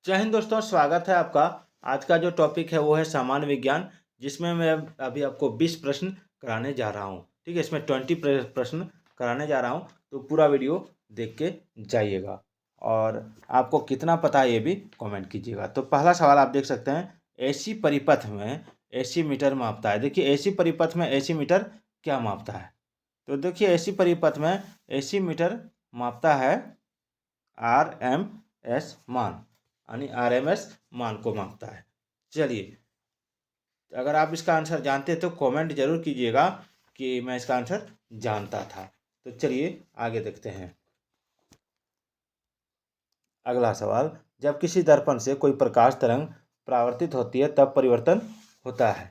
जय हिंद दोस्तों, स्वागत है आपका। आज का जो टॉपिक है वो है सामान्य विज्ञान, जिसमें मैं अभी आपको 20 प्रश्न कराने जा रहा हूँ। ठीक है, इसमें 20 प्रश्न कराने जा रहा हूँ, तो पूरा वीडियो देख के जाइएगा और आपको कितना पता है ये भी कमेंट कीजिएगा। तो पहला सवाल आप देख सकते हैं, एसी परिपथ में एसी मीटर मापता है। देखिए एसी परिपथ में एसी मीटर क्या मापता है। तो देखिए एसी परिपथ में एसी मीटर मापता है RMS मान, यानी RMS मान को मापता है। चलिए, अगर आप इसका आंसर जानते हैं तो कमेंट जरूर कीजिएगा कि मैं इसका आंसर जानता था। तो चलिए आगे देखते हैं। अगला सवाल, जब किसी दर्पण से कोई प्रकाश तरंग परावर्तित होती है तब परिवर्तन होता है।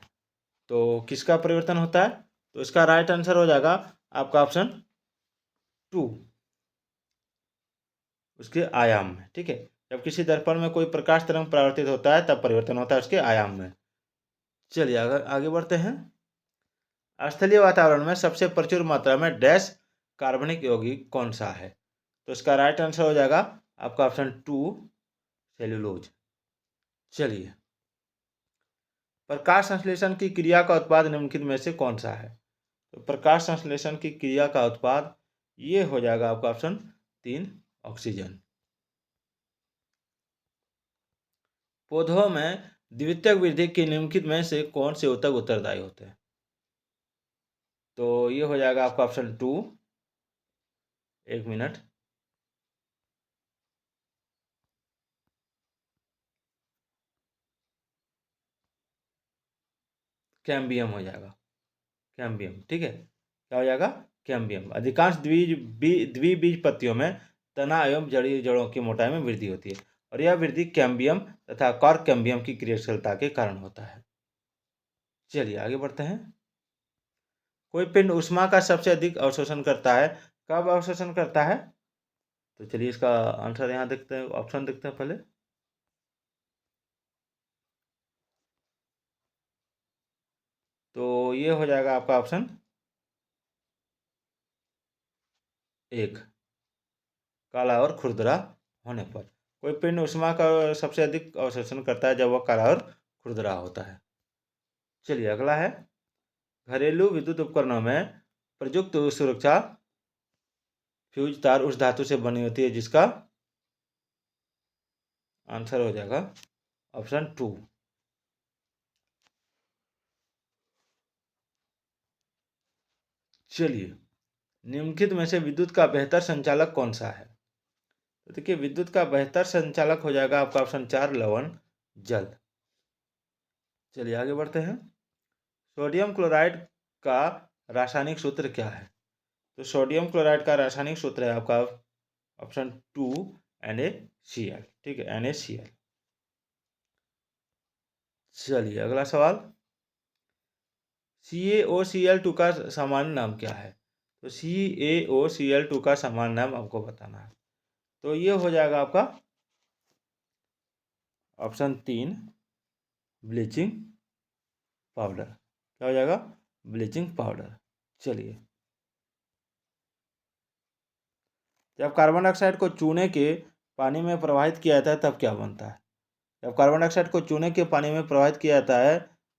तो किसका परिवर्तन होता है? तो इसका राइट आंसर हो जाएगा आपका ऑप्शन 2, उसके आयाम में। ठीक है, जब किसी दर्पण में कोई प्रकाश तरंग परावर्तित होता है तब परिवर्तन होता है उसके आयाम में। चलिए अगर आगे बढ़ते हैं। स्थलीय वातावरण में सबसे प्रचुर मात्रा में डैश कार्बनिक यौगिक कौन सा है? तो इसका राइट आंसर हो जाएगा आपका ऑप्शन 2, सेल्यूलोज। चलिए, प्रकाश संश्लेषण की क्रिया का उत्पाद निम्नलिखित में से कौन सा है? तो प्रकाश संश्लेषण की क्रिया का उत्पाद ये हो जाएगा आपका ऑप्शन 3, ऑक्सीजन। पौधों में द्वितीयक वृद्धि की निम्नलिखित में से कौन से ऊतक उत्तरदायी होते हैं? तो ये हो जाएगा आपका ऑप्शन 2, एक मिनट, कैम्बियम हो जाएगा, कैम्बियम। ठीक है, क्या हो जाएगा? कैम्बियम। अधिकांश द्विबीज पत्तियों में तना एवं जड़ी जड़ों की मोटाई में वृद्धि होती है और यह वृद्धि कैम्बियम तथा कॉर्क कैम्बियम की क्रियाशीलता के कारण होता है। चलिए आगे बढ़ते हैं। कोई पिंड ऊष्मा का सबसे अधिक अवशोषण करता है, कब अवशोषण करता है? तो चलिए इसका आंसर यहाँ देखते हैं, ऑप्शन देखते हैं पहले। तो ये हो जाएगा आपका ऑप्शन 1, काला और खुरदरा होने पर। कोई पिंड ऊष्मा का सबसे अधिक अवशोषण करता है जब वह काला और खुरदरा होता है। चलिए अगला है, घरेलू विद्युत उपकरणों में प्रयुक्त सुरक्षा फ्यूज तार उस धातु से बनी होती है जिसका आंसर हो जाएगा ऑप्शन 2। चलिए, निम्नलिखित में से विद्युत का बेहतर संचालक कौन सा है? तो देखिए विद्युत का बेहतर संचालक हो जाएगा आपका ऑप्शन 4, लवण जल। चलिए आगे बढ़ते हैं। सोडियम क्लोराइड का रासायनिक सूत्र क्या है? तो सोडियम क्लोराइड का रासायनिक सूत्र है आपका ऑप्शन 2, NaCl। ठीक है, NaCl। चलिए अगला सवाल, CaOCl2 का सामान्य नाम क्या है? तो CaOCl2 का सामान्य नाम आपको बताना है। तो ये हो जाएगा आपका ऑप्शन 3, ब्लीचिंग पाउडर। क्या हो जाएगा? Bleaching powder. चलिए, जब कार्बन डाइऑक्साइड को चूने के पानी में प्रवाहित किया जाता है तब क्या बनता है? जब कार्बन डाइऑक्साइड को चूने के पानी में प्रवाहित किया जाता है,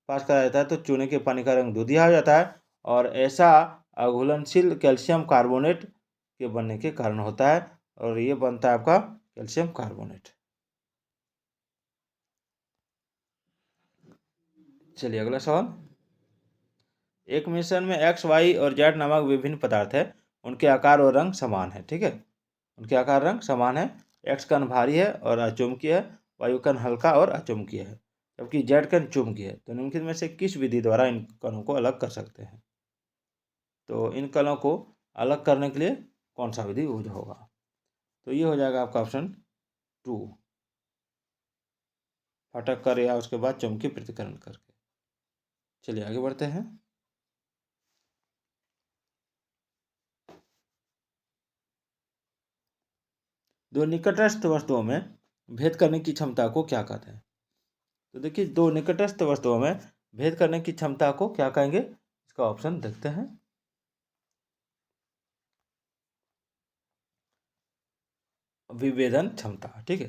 पास कराया जाता है, तो चूने के पानी का रंग दूधिया हो जाता है और ऐसा अघुलनशील कैल्शियम कार्बोनेट के बनने के कारण होता है और ये बनता है आपका कैल्शियम कार्बोनेट। चलिए अगला सवाल, एक मिश्रण में एक्स, वाई और जेड नामक विभिन्न पदार्थ है, उनके आकार और रंग समान है। ठीक है, उनके आकार रंग समान है। एक्स कण भारी है और अचुंबकीय है, वायु कण हल्का और अचुंबकीय है, जबकि जेड कण चुंबकीय है। तो निम्नलिखित में से किस विधि द्वारा इन कणों को अलग कर सकते हैं? तो इन कणों को अलग करने के लिए कौन सा विधि यूज होगा? तो ये हो जाएगा आपका ऑप्शन 2, फटक कर या उसके बाद चुंबकीय पृथक्करण करके। चलिए आगे बढ़ते हैं। दो निकटस्थ वस्तुओं में भेद करने की क्षमता को क्या कहते हैं? तो देखिए दो निकटस्थ वस्तुओं में भेद करने की क्षमता को क्या कहेंगे? इसका ऑप्शन देखते हैं। विभेदन क्षमता। ठीक है,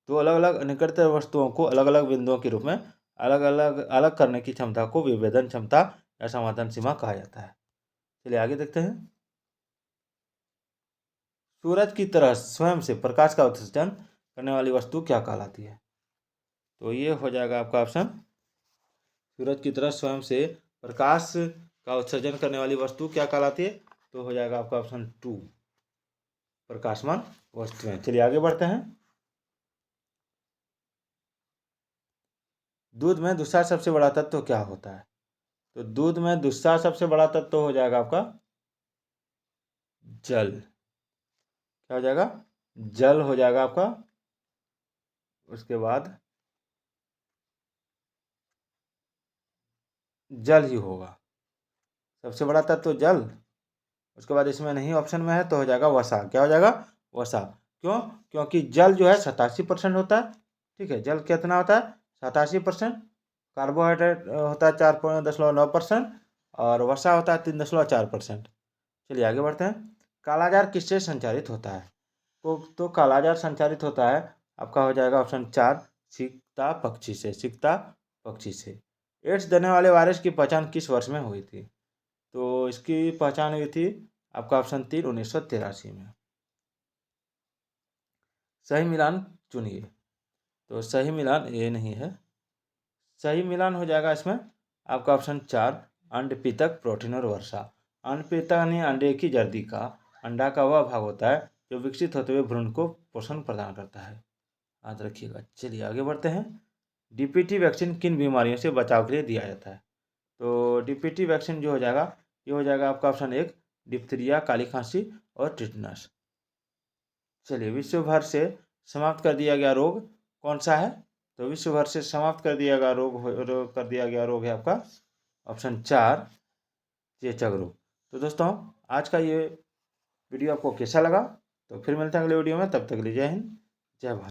तो अलग अलग निकटतर वस्तुओं को अलग अलग बिंदुओं के रूप में अलग करने की क्षमता को विभेदन क्षमता या समाधान सीमा कहा जाता है। चलिए आगे देखते हैं। सूरज की तरह स्वयं से प्रकाश का उत्सर्जन करने वाली वस्तु क्या कहलाती है? तो ये हो जाएगा आपका ऑप्शन, सूरज की तरह स्वयं से प्रकाश का उत्सर्जन करने वाली वस्तु क्या कहलाती है? तो हो जाएगा आपका ऑप्शन 2, प्रकाशमान वस्तुएं। चलिए आगे बढ़ते हैं। दूध में दूसरा सबसे बड़ा तत्व क्या होता है? तो दूध में दूसरा सबसे बड़ा तत्व हो जाएगा आपका जल। क्या हो जाएगा? जल हो जाएगा आपका। उसके बाद जल ही होगा सबसे बड़ा तत्व, जल। उसके बाद इसमें नहीं ऑप्शन में है तो हो जाएगा वसा। क्या हो जाएगा? वसा। क्यों? क्योंकि जल जो है 87% होता है। ठीक है, जल कितना होता है? 87%। कार्बोहाइड्रेट होता है 4.9% और वसा होता है 3.4%। चलिए आगे बढ़ते हैं। कालाजार किससे संचारित होता है? तो कालाजार संचारित होता है आपका हो जाएगा ऑप्शन 4, सिकता पक्षी से। सिकता पक्षी से। एड्स देने वाले वायरस की पहचान किस वर्ष में हुई थी? तो इसकी पहचान हुई थी आपका ऑप्शन 3, 1983 में। सही मिलान चुनिए। तो सही मिलान ये नहीं है, सही मिलान हो जाएगा इसमें आपका ऑप्शन 4, अंडपीतक, प्रोटीन और वर्षा। अंडपीतक यानी अंडे की जर्दी का अंडा का वह भाग होता है जो विकसित होते हुए भ्रूण को पोषण प्रदान करता है, याद रखिएगा। चलिए आगे बढ़ते हैं। डीपीटी वैक्सीन किन बीमारियों से बचाव के लिए दिया जाता है? तो डीपीटी वैक्सीन जो हो जाएगा ये हो जाएगा आपका ऑप्शन 1, डिप्थीरिया, काली खांसी और टिटनस। चलिए, विश्व भर से समाप्त कर दिया गया रोग कौन सा है? तो विश्व भर से समाप्त कर दिया गया रोग है आपका ऑप्शन 4, चेचक रोग। तो दोस्तों आज का ये वीडियो आपको कैसा लगा? तो फिर मिलते हैं अगले वीडियो में, तब तक के लिए जय हिंद, जय भारत।